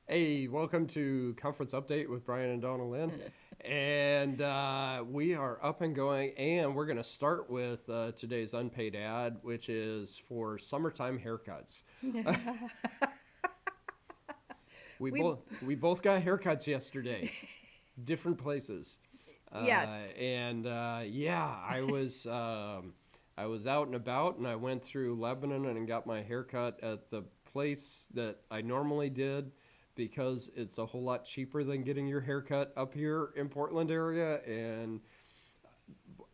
Hey, welcome to Conference Update with Brian and Donalyn. And we are up and going, and we're going to start with today's unpaid ad, which is for summertime haircuts. We, We we both got haircuts yesterday, different places. yes. I was out and about, and I went through Lebanon and got my haircut at the place that I normally did because it's a whole lot cheaper than getting your haircut up here in Portland area. And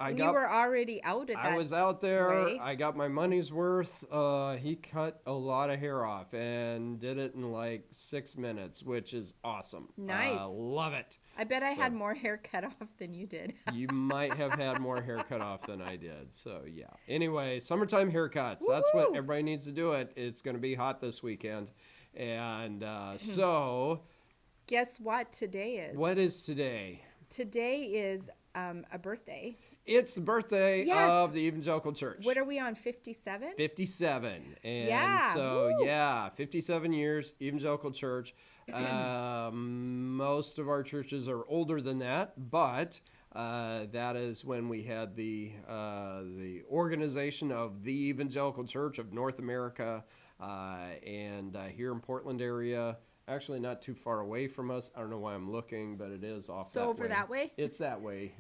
I And you got were already out at I that was out there. way. I got my money's worth. He cut a lot of hair off and did it in like 6 minutes, which is awesome. Nice. Love it. I bet I had So more hair cut off than you did. you might have had more hair cut off than I did. So yeah. Anyway, summertime haircuts. That's what Woohoo! everybody needs to do it. It's going to be hot this weekend. And so Guess what today is? what is today? Today is a birthday. It's the birthday Yes. of the Evangelical Church. What are we on, 57? 57. And Yeah. so, Woo. yeah, 57 years, Evangelical Church. Most of our churches are older than that, but that is when we had the organization of the Evangelical Church of North America, and here in Portland area. Actually, not too far away from us. I don't know why I'm looking, but it is off So that over way. that way? It's that way.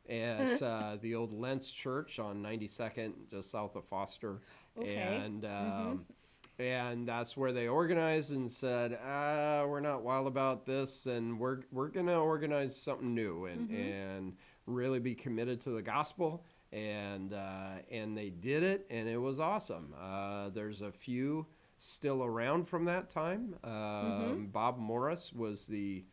At the old Lentz Church on 92nd, just south of Foster. Okay. And that's where they organized and said, we're not wild about this, and we're gonna organize something new and really be committed to the gospel. And they did it, and it was awesome. There's a few still around from that time. Bob Morris was the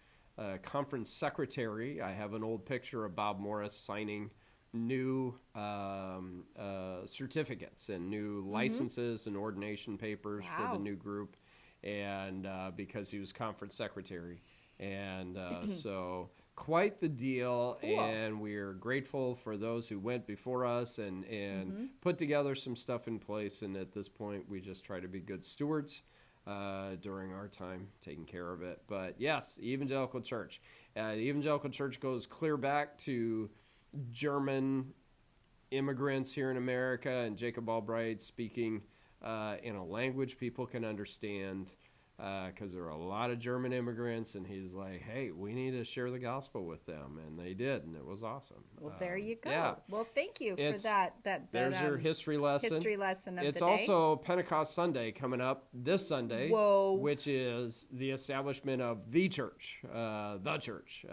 conference secretary. I have an old picture of Bob Morris signing new certificates and new licenses and ordination papers for the Wow. new group, and because he was conference secretary. And so quite the deal. Cool. And we're grateful for those who went before us and put together some stuff in place. And at this point, we just try to be good stewards during our time taking care of it. But yes, Evangelical Church. The Evangelical Church goes clear back to German immigrants here in America and Jacob Albright speaking in a language people can understand, because there are a lot of German immigrants, and he's like, hey, we need to share the gospel with them, and they did, and it was awesome. Well, there you go. Yeah. Well, thank you for It's- that There's your history lesson. history lesson of It's the day. also Pentecost Sunday coming up this Sunday, Whoa. which is the establishment of the church, the church.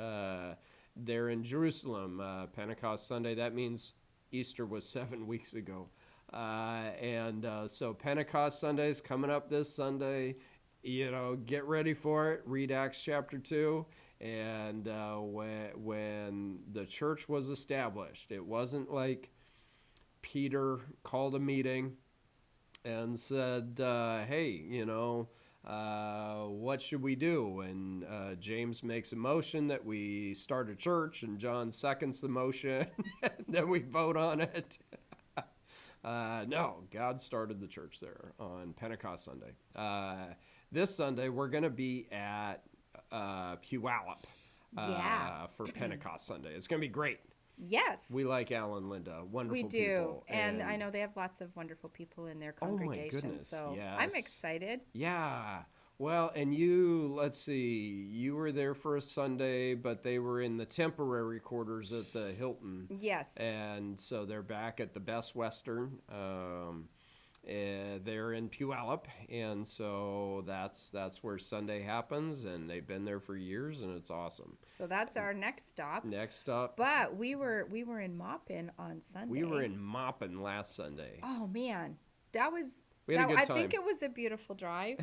There in Jerusalem, Pentecost Sunday. That means Easter was 7 weeks ago. So Pentecost Sunday is coming up this Sunday. Get ready for it. Read Acts chapter 2. And when the church was established, it wasn't like Peter called a meeting and said, hey, what should we do? And James makes a motion that we start a church, and John seconds the motion, and then we vote on it. No, God started the church there on Pentecost Sunday. This Sunday, we're going to be at Puyallup Yeah. for Pentecost Sunday. It's going to be great. Yes. We like Al and Linda, wonderful We do. people. And I know they have lots of wonderful people in their Oh my congregation. goodness, So I'm yes. excited. Yeah. Well, and let's see, you were there for a Sunday, but they were in the temporary quarters at the Hilton. Yes. And so they're back at the Best Western. They're in Puyallup, and so that's where Sunday happens, and they've been there for years, and it's awesome. So that's our next stop. Next up, But we were in Maupin on Sunday. we were in Maupin last Sunday. Oh man, that was. We had a good I time. think it was a beautiful drive.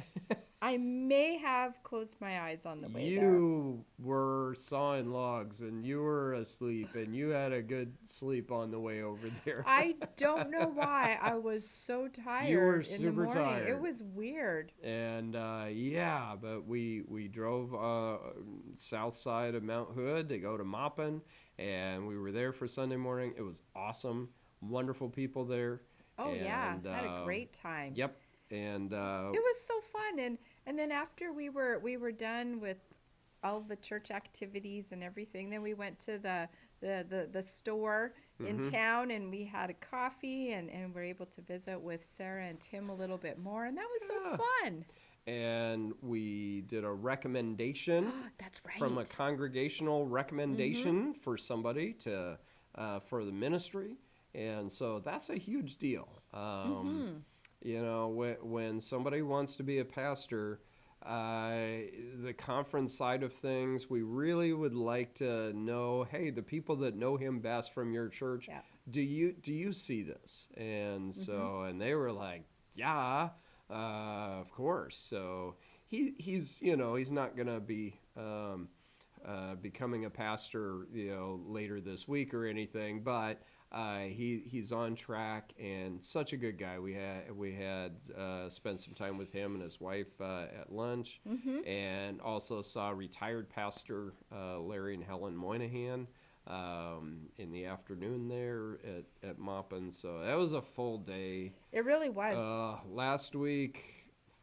I may have closed my eyes on the way there. You were sawing logs, and you were asleep, and you had a good sleep on the way over there. I don't know why I was so tired were in the super morning. tired. It was weird. And but we drove south side of Mount Hood to go to Maupin, and we were there for Sunday morning. It was awesome, wonderful people there. Oh yeah, And, had a great time. Yep. And It was so fun, and then after we were done with all the church activities and everything, then we went to the store in town, and we had a coffee, and were able to visit with Sarah and Tim a little bit more, and that was so fun. And we did a recommendation That's right. from a congregational recommendation for somebody to for the ministry, and so that's a huge deal. You know, when somebody wants to be a pastor, the conference side of things, we really would like to know, hey, the people that know him best from your church, do you see this? And so, and they were like, yeah, of course. So he's you know, he's not gonna be becoming a pastor, you know, later this week or anything, but he's on track and such a good guy. We had spent some time with him and his wife at lunch, and also saw retired pastor Larry and Helen Moynihan in the afternoon there at Maupin. So that was a full day. It really was. Last week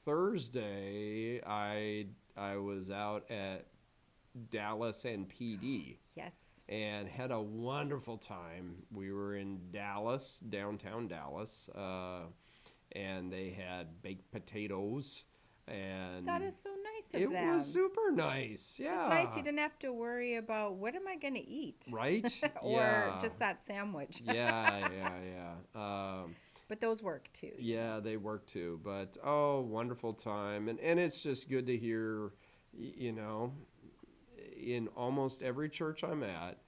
Thursday, I was out at Dallas and PD. Yes. And had a wonderful time. We were in Dallas, downtown Dallas, and they had baked potatoes. And that is so nice of them. It was super nice. Yeah. It's nice you didn't have to worry about what am I going to eat. Right? Or just that sandwich. Yeah. But those work too. Yeah, they work too. But, wonderful time. And it's just good to hear, you know, in almost every church I'm at,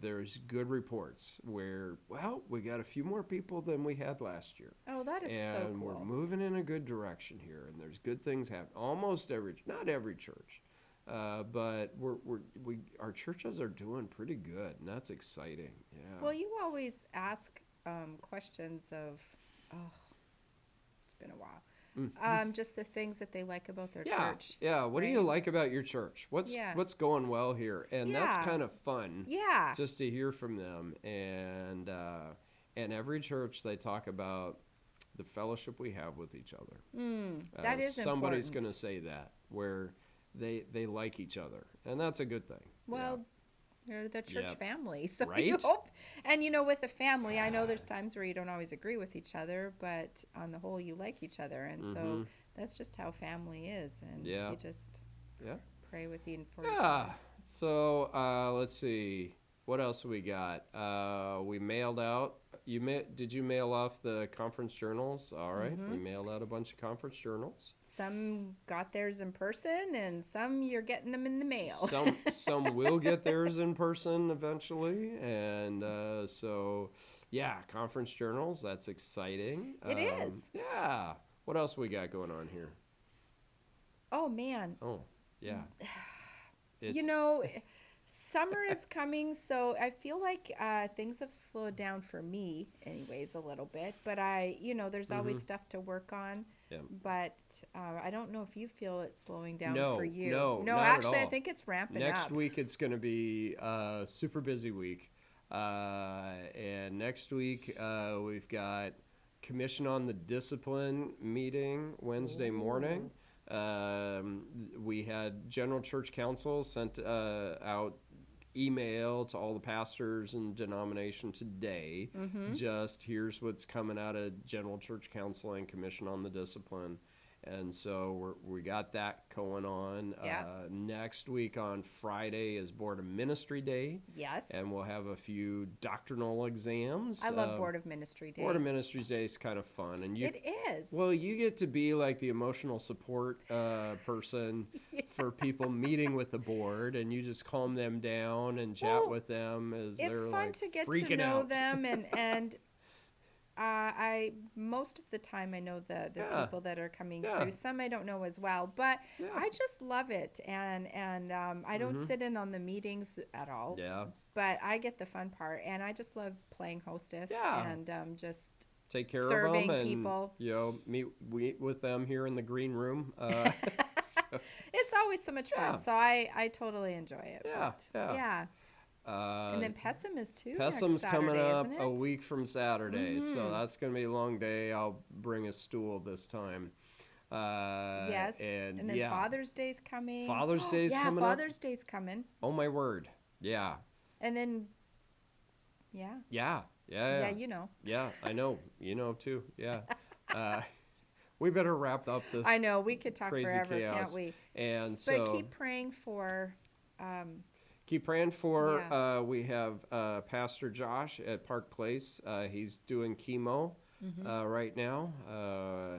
there's good reports where, well, we got a few more people than we had last year. Oh, that is so cool. And we're moving in a good direction here, and there's good things happening. Almost not every church, but our churches are doing pretty good, and that's exciting. Yeah. Well, you always ask questions of, it's been a while. Just the things that they like about their church. Yeah. What do you like about your church? What's going well here? And that's kind of fun. Yeah. Just to hear from them. And every church they talk about the fellowship we have with each other. That is somebody's important. going to say that, where they like each other, and that's a good thing. Well. They're the church family, so right? you hope. And you know, with a family, I know there's times where you don't always agree with each other, but on the whole, you like each other, and so that's just how family is. And you just pray with you for each other. So let's see, what else we got? We mailed out. Did you mail off the conference journals? All right, we mailed out a bunch of conference journals. Some got theirs in person, and some you're getting them in the mail. Some will get theirs in person eventually, and conference journals. That's exciting. It is. Yeah. What else we got going on here? Oh man. Oh yeah. You know. Summer is coming, so I feel like things have slowed down for me, anyways, a little bit. But there's always stuff to work on. Yeah. But I don't know if you feel it's slowing down for you. No, actually, I think it's ramping up. Next week it's going to be a super busy week, and next week we've got Commission on the Discipline meeting Wednesday morning. We had General Church Council sent out email to all the pastors and denomination today. Just here's what's coming out of General Church Council and Commission on the Discipline. And so we got that going on. Next week on Friday is Board of Ministry Day. Yes. And we'll have a few doctrinal exams. I love Board of Ministry Day. Board of Ministry Day is kind of fun. And it is. Well, you get to be like the emotional support person for people meeting with the board, and you just calm them down and chat with them as they're it's fun to get to know them and I most of the time I know the people that are coming through. Some I don't know as well, but I just love it, and I don't sit in on the meetings at all. Yeah. But I get the fun part, and I just love playing hostess and just take care serving of them and people. Meet with them here in the green room. It's always so much fun, so I totally enjoy it. Yeah. And then Pessim's too. Pessim's coming Saturday, up isn't it? a week from Saturday, so that's going to be a long day. I'll bring a stool this time. Yes. And then Father's Day's coming. Father's Day's coming up. Father's Day's coming. Oh, my word. Yeah. And then, Yeah, you know. Yeah, I know. You know, too. Yeah. We better wrap up this. I know. We could talk crazy forever, chaos. can't we? And so. But keep praying for. Keep praying for. We have Pastor Josh at Park Place. He's doing chemo right now.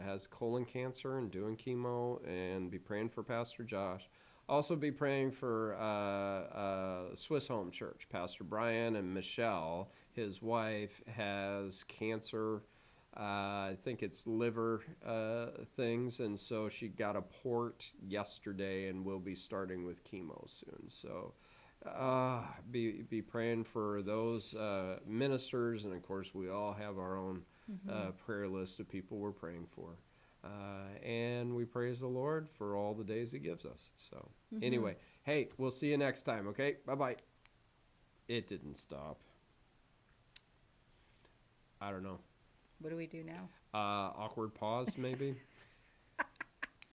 Has colon cancer and doing chemo. And be praying for Pastor Josh. Also be praying for Swiss Home Church. Pastor Brian and Michelle, his wife, has cancer. I think it's liver things, and so she got a port yesterday and will be starting with chemo soon. So be praying for those ministers, and of course we all have our own prayer list of people we're praying for. And we praise the Lord for all the days he gives us. So anyway, hey, we'll see you next time, okay? Bye-bye. It didn't stop. I don't know. What do we do now? Awkward pause, maybe?